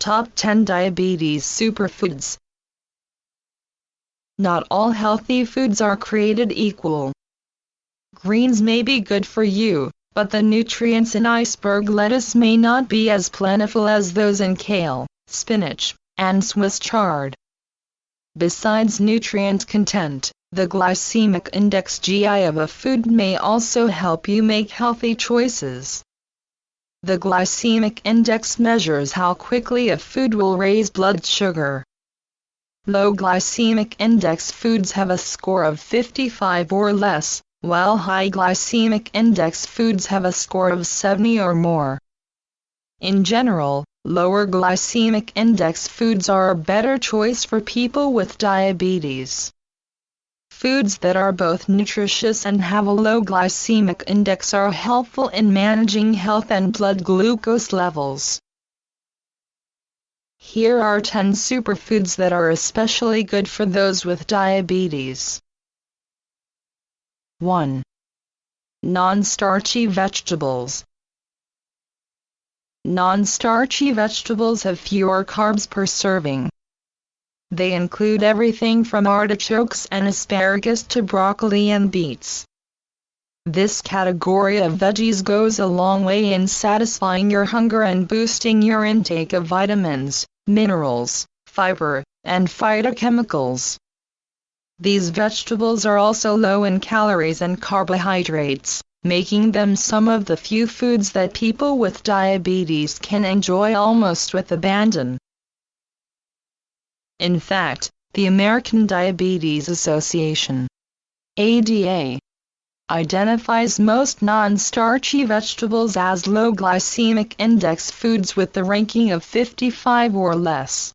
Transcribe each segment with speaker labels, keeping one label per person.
Speaker 1: Top 10 Diabetes Superfoods. Not all healthy foods are created equal. Greens may be good for you, but the nutrients in iceberg lettuce may not be as plentiful as those in kale, spinach, and Swiss chard. Besides nutrient content, the glycemic index (GI) of a food may also help you make healthy choices. The glycemic index measures how quickly a food will raise blood sugar. Low glycemic index foods have a score of 55 or less, while high glycemic index foods have a score of 70 or more. In general, lower glycemic index foods are a better choice for people with diabetes. Foods that are both nutritious and have a low glycemic index are helpful in managing health and blood glucose levels. Here are 10 superfoods that are especially good for those with diabetes. 1. Non-starchy vegetables. Non-starchy vegetables have fewer carbs per serving. They include everything from artichokes and asparagus to broccoli and beets. This category of veggies goes a long way in satisfying your hunger and boosting your intake of vitamins, minerals, fiber, and phytochemicals. These vegetables are also low in calories and carbohydrates, making them some of the few foods that people with diabetes can enjoy almost with abandon. In fact, the American Diabetes Association (ADA) identifies most non-starchy vegetables as low glycemic index foods with the ranking of 55 or less.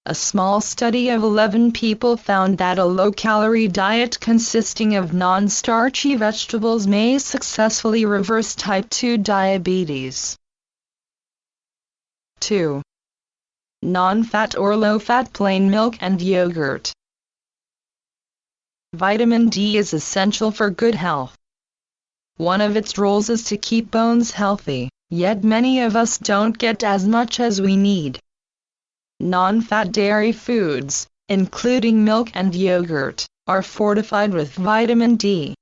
Speaker 1: A small study of 11 people found that a low-calorie diet consisting of non-starchy vegetables may successfully reverse type 2 diabetes. 2. Non-fat or low-fat plain milk and yogurt. Vitamin D is essential for good health. One of its roles is to keep bones healthy, yet many of us don't get as much as we need. Non-fat dairy foods, including milk and yogurt, are fortified with vitamin D.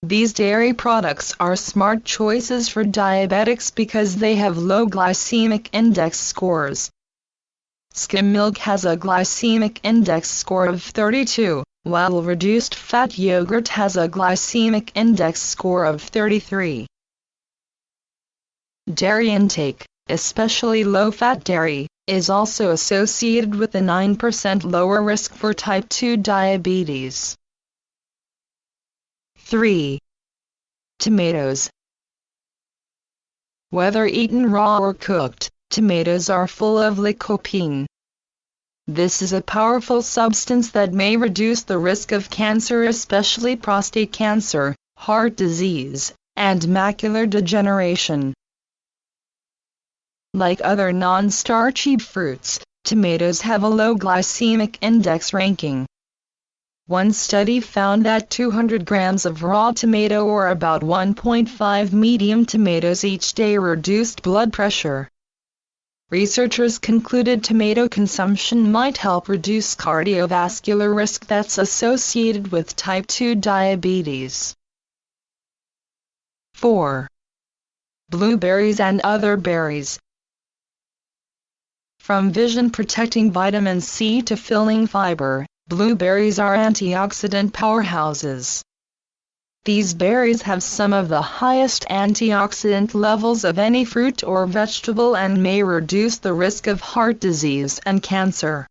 Speaker 1: These dairy products are smart choices for diabetics because they have low glycemic index scores. Skim milk has a glycemic index score of 32, while reduced fat yogurt has a glycemic index score of 33. Dairy intake, especially low-fat dairy, is also associated with a 9% lower risk for type 2 diabetes. 3. Tomatoes. Whether eaten raw or cooked, tomatoes are full of lycopene. This is a powerful substance that may reduce the risk of cancer, especially prostate cancer, heart disease, and macular degeneration. Like other non-starchy fruits, tomatoes have a low glycemic index ranking. One study found that 200 grams of raw tomato or about 1.5 medium tomatoes each day reduced blood pressure. Researchers concluded tomato consumption might help reduce cardiovascular risk that's associated with type 2 diabetes. 4. Blueberries and other berries. From vision-protecting vitamin C to filling fiber, blueberries are antioxidant powerhouses. These berries have some of the highest antioxidant levels of any fruit or vegetable and may reduce the risk of heart disease and cancer.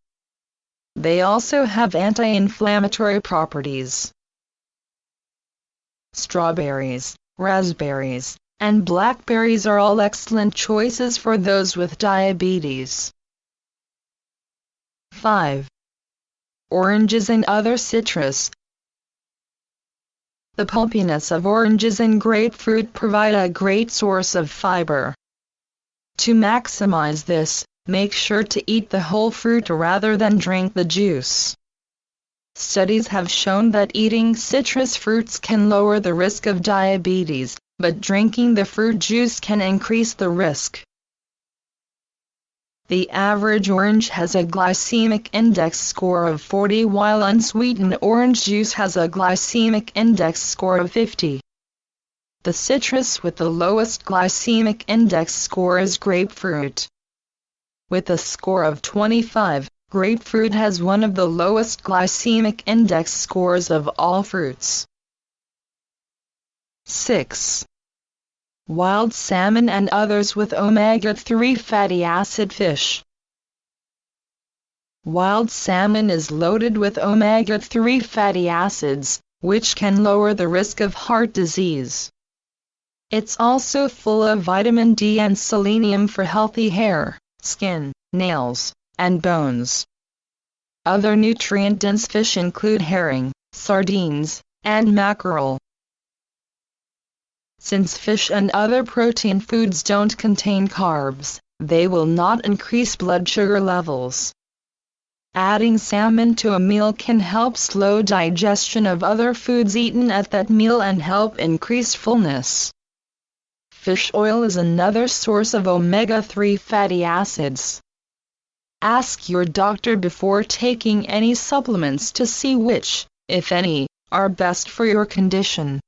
Speaker 1: They also have anti-inflammatory properties. Strawberries, raspberries, and blackberries are all excellent choices for those with diabetes. 5. Oranges and other citrus. The pulpiness of oranges and grapefruit provide a great source of fiber. To maximize this, make sure to eat the whole fruit rather than drink the juice. Studies have shown that eating citrus fruits can lower the risk of diabetes, but drinking the fruit juice can increase the risk. The average orange has a glycemic index score of 40 while unsweetened orange juice has a glycemic index score of 50. The citrus with the lowest glycemic index score is grapefruit. With a score of 25, grapefruit has one of the lowest glycemic index scores of all fruits. 6. Wild salmon and others with omega-3 fatty acid fish. Wild salmon is loaded with omega-3 fatty acids, which can lower the risk of heart disease. It's also full of vitamin D and selenium for healthy hair, skin, nails, and bones. Other nutrient-dense fish include herring, sardines, and mackerel. Since fish and other protein foods don't contain carbs, they will not increase blood sugar levels. Adding salmon to a meal can help slow digestion of other foods eaten at that meal and help increase fullness. Fish oil is another source of omega-3 fatty acids. Ask your doctor before taking any supplements to see which, if any, are best for your condition.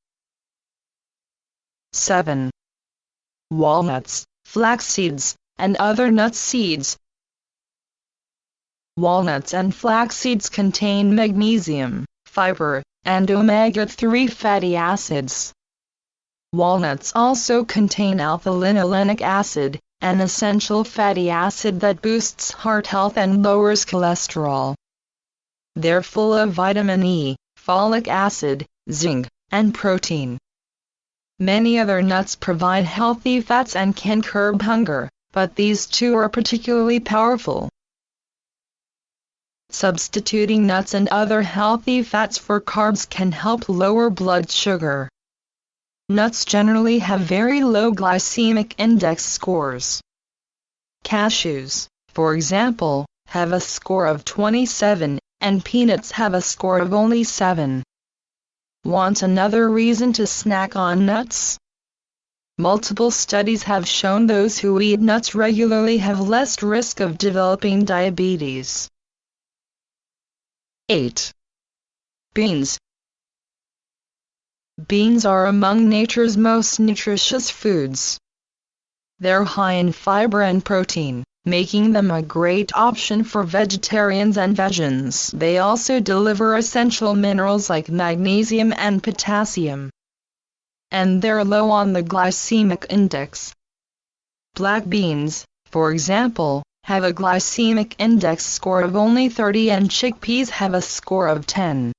Speaker 1: 7. Walnuts, flax seeds, and other nut seeds. Walnuts and flax seeds contain magnesium, fiber, and omega-3 fatty acids. Walnuts also contain alpha-linolenic acid, an essential fatty acid that boosts heart health and lowers cholesterol. They're full of vitamin E, folic acid, zinc, and protein. Many other nuts provide healthy fats and can curb hunger, but these two are particularly powerful. Substituting nuts and other healthy fats for carbs can help lower blood sugar. Nuts generally have very low glycemic index scores. Cashews, for example, have a score of 27, and peanuts have a score of only 7. Want another reason to snack on nuts? Multiple studies have shown those who eat nuts regularly have less risk of developing diabetes. 8. Beans. Beans are among nature's most nutritious foods. They're high in fiber and protein, making them a great option for vegetarians and vegans. They also deliver essential minerals like magnesium and potassium. And they're low on the glycemic index. Black beans, for example, have a glycemic index score of only 30 and chickpeas have a score of 10.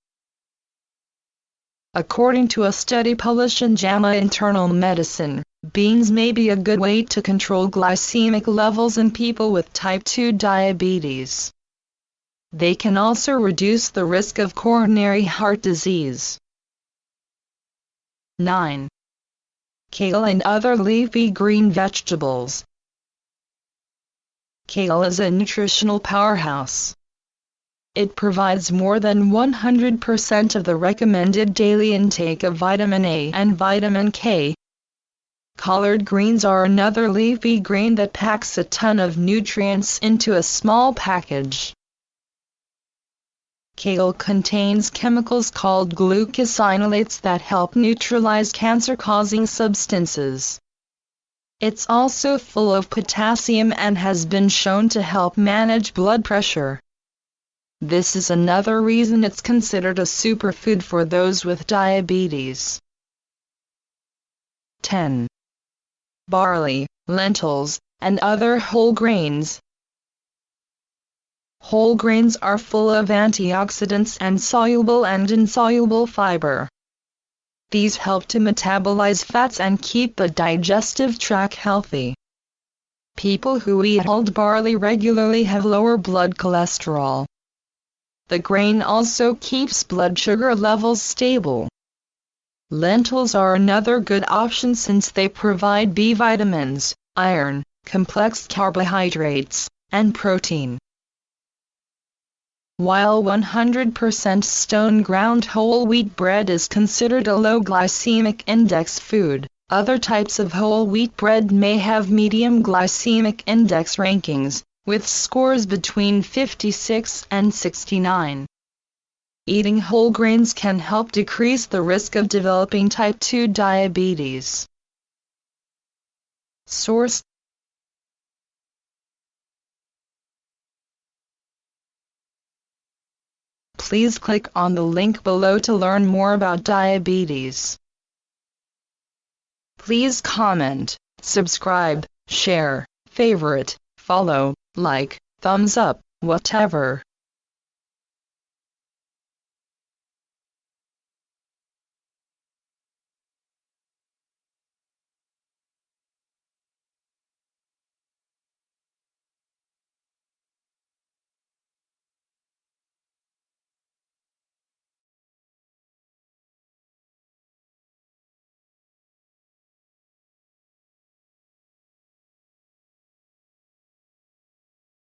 Speaker 1: According to a study published in JAMA Internal Medicine, beans may be a good way to control glycemic levels in people with type 2 diabetes. They can also reduce the risk of coronary heart disease. 9. Kale and other leafy green vegetables. Kale is a nutritional powerhouse. It provides more than 100% of the recommended daily intake of vitamin A and vitamin K. Collard greens are another leafy green that packs a ton of nutrients into a small package. Kale contains chemicals called glucosinolates that help neutralize cancer-causing substances. It's also full of potassium and has been shown to help manage blood pressure. This is another reason it's considered a superfood for those with diabetes. 10. Barley, lentils, and other whole grains. Whole grains are full of antioxidants and soluble and insoluble fiber. These help to metabolize fats and keep the digestive tract healthy. People who eat hulled barley regularly have lower blood cholesterol. The grain also keeps blood sugar levels stable. Lentils are another good option since they provide B vitamins, iron, complex carbohydrates, and protein. While 100% stone ground whole wheat bread is considered a low glycemic index food, other types of whole wheat bread may have medium glycemic index rankings, with scores between 56 and 69. Eating whole grains can help decrease the risk of developing type 2 diabetes. Source: Please click on the link below to learn more about diabetes. Please comment, subscribe, share, favorite, follow, like, thumbs up, whatever.